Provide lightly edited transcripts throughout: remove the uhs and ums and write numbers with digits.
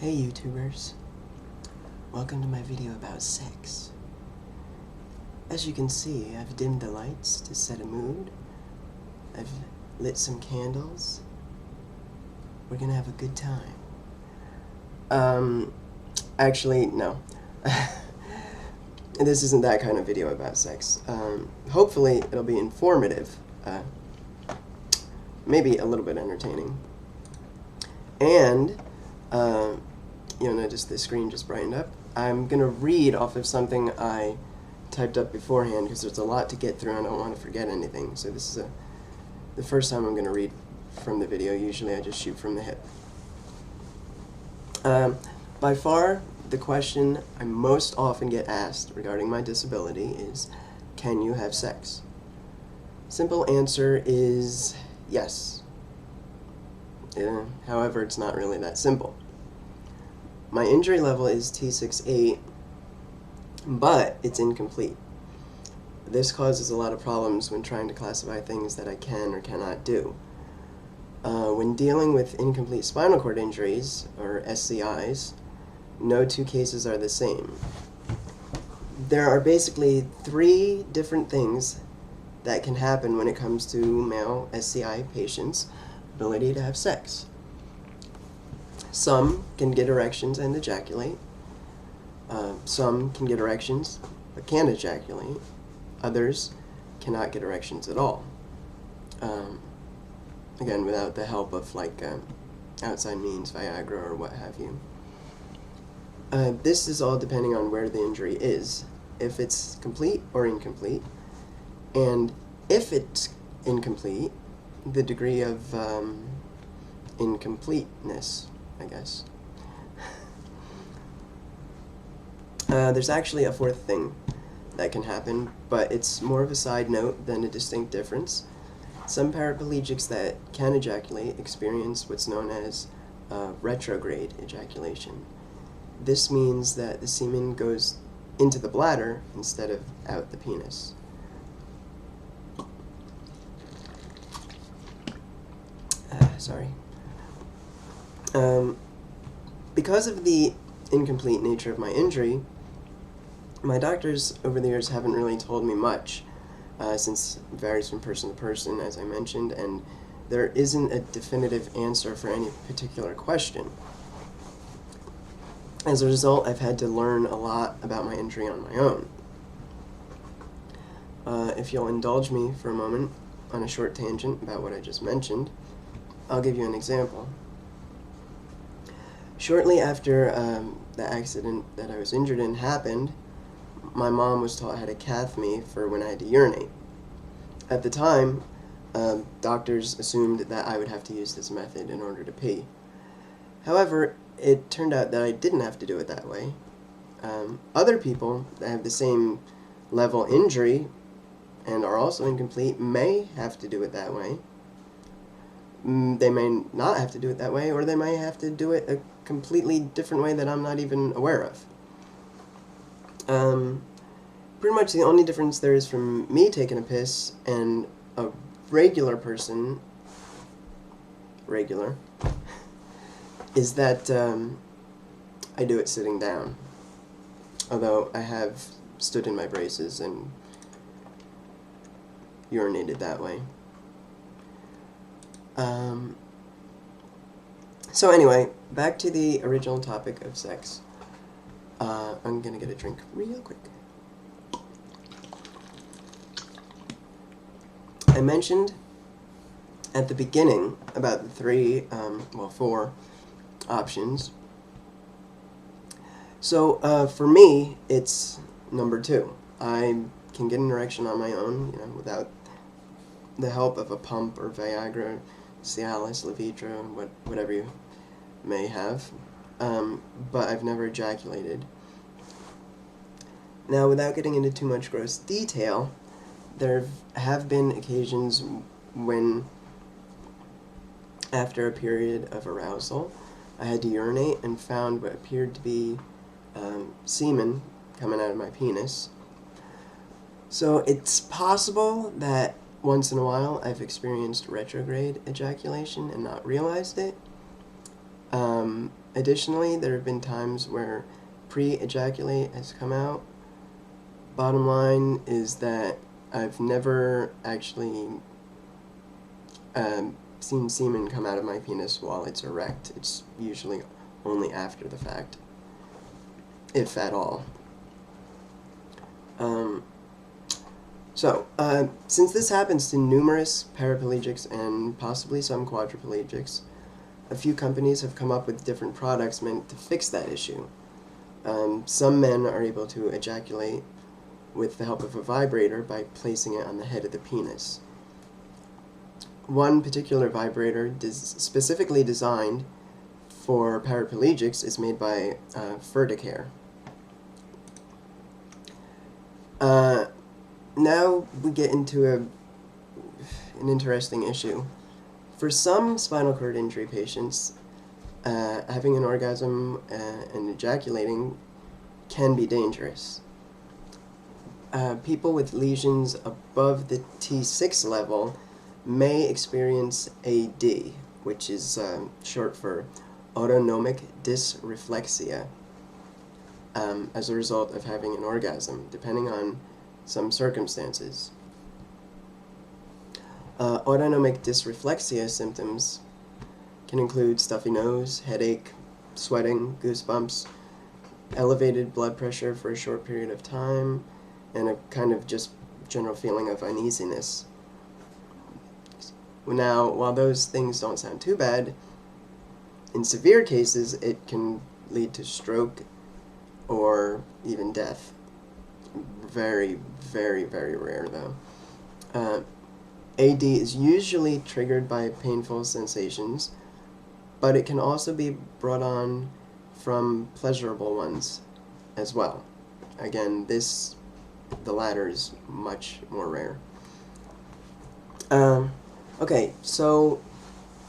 Hey YouTubers, welcome to my video about sex. As you can see, I've dimmed the lights to set a mood. I've lit some candles. We're gonna have a good time. Actually, no. This isn't that kind of video about sex. Hopefully it'll be informative, maybe a little bit entertaining. And, you'll notice the screen just brightened up. I'm going to read off of something I typed up beforehand because there's a lot to get through and I don't want to forget anything. So this is the first time I'm going to read from the video. Usually I just shoot from the hip. By far, the question I most often get asked regarding my disability is, can you have sex? Simple answer is yes. However, it's not really that simple. My injury level is T6-8, but it's incomplete. This causes a lot of problems when trying to classify things that I can or cannot do. When dealing with incomplete spinal cord injuries, or SCIs, no two cases are the same. There are basically 3 different things that can happen when it comes to male SCI patients' ability to have sex. Some can get erections and ejaculate. Some can get erections but can't ejaculate. Others cannot get erections at all. Again, without the help of outside means, Viagra or what have you. This is all depending on where the injury is, if it's complete or incomplete, and if it's incomplete, the degree of incompleteness, I guess. There's actually a 4th thing that can happen, but it's more of a side note than a distinct difference. Some paraplegics that can ejaculate experience what's known as retrograde ejaculation. This means that the semen goes into the bladder instead of out the penis. Sorry. Because of the incomplete nature of my injury, my doctors over the years haven't really told me much, since it varies from person to person, as I mentioned, and there isn't a definitive answer for any particular question. As a result, I've had to learn a lot about my injury on my own. If you'll indulge me for a moment on a short tangent about what I just mentioned, I'll give you an example. Shortly after the accident that I was injured in happened, my mom was taught how to cath me for when I had to urinate. At the time, doctors assumed that I would have to use this method in order to pee. However, it turned out that I didn't have to do it that way. Other people that have the same level injury and are also incomplete may have to do it that way. They may not have to do it that way, or they may have to do it a completely different way that I'm not even aware of. Pretty much the only difference there is from me taking a piss and a regular person, is that I do it sitting down. Although I have stood in my braces and urinated that way. So anyway, back to the original topic of sex. I'm gonna get a drink real quick. I mentioned at the beginning about the 4 options. So for me, it's number 2. I can get an erection on my own, without the help of a pump or Viagra, Cialis, Levitra, whatever you may have. But I've never ejaculated. Now, without getting into too much gross detail, there have been occasions when, after a period of arousal, I had to urinate and found what appeared to be semen coming out of my penis. So it's possible that once in a while I've experienced retrograde ejaculation and not realized it. Additionally, there have been times where pre-ejaculate has come out. Bottom line is that I've never actually seen semen come out of my penis while it's erect. It's usually only after the fact, if at all. Since this happens to numerous paraplegics and possibly some quadriplegics, a few companies have come up with different products meant to fix that issue. Some men are able to ejaculate with the help of a vibrator by placing it on the head of the penis. One particular vibrator specifically designed for paraplegics is made by Ferticare. Now we get into an interesting issue. For some spinal cord injury patients, having an orgasm and ejaculating can be dangerous. People with lesions above the T6 level may experience AD, which is short for autonomic dysreflexia, as a result of having an orgasm, depending on some circumstances. Autonomic dysreflexia symptoms can include stuffy nose, headache, sweating, goosebumps, elevated blood pressure for a short period of time, and a kind of just general feeling of uneasiness. Now, while those things don't sound too bad, in severe cases it can lead to stroke or even death. Very, very, very rare though. AD is usually triggered by painful sensations, but it can also be brought on from pleasurable ones as well. Again, the latter is much more rare. Okay, so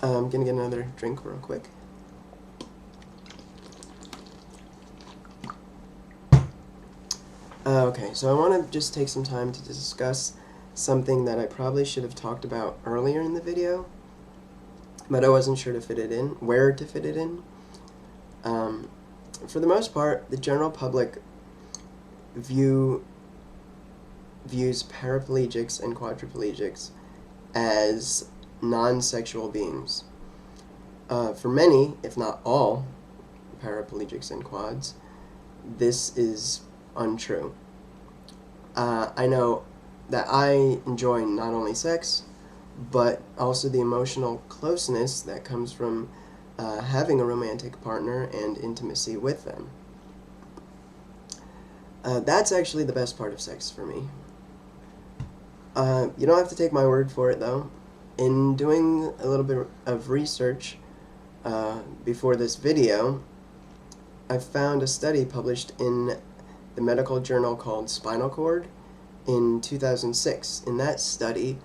I'm gonna get another drink real quick. Okay, so I want to just take some time to discuss something that I probably should have talked about earlier in the video, but I wasn't sure where to fit it in. For the most part, the general public views paraplegics and quadriplegics as non-sexual beings. For many, if not all, paraplegics and quads, this is untrue. I know that I enjoy not only sex, but also the emotional closeness that comes from having a romantic partner and intimacy with them. That's actually the best part of sex for me. You don't have to take my word for it, though. In doing a little bit of research before this video, I found a study published in the medical journal called Spinal Cord in 2006. In that study,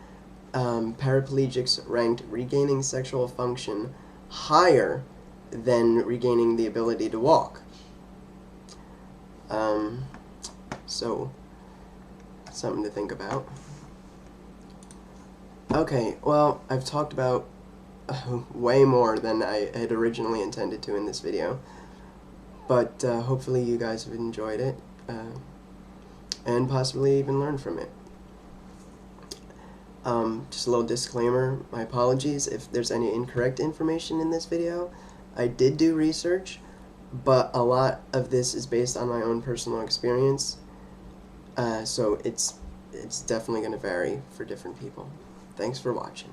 paraplegics ranked regaining sexual function higher than regaining the ability to walk. So, something to think about. Okay, well, I've talked about way more than I had originally intended to in this video, but hopefully you guys have enjoyed it, and possibly even learned from it. Just a little disclaimer, my apologies if there's any incorrect information in this video. I did do research, but a lot of this is based on my own personal experience, so it's definitely going to vary for different people. Thanks for watching.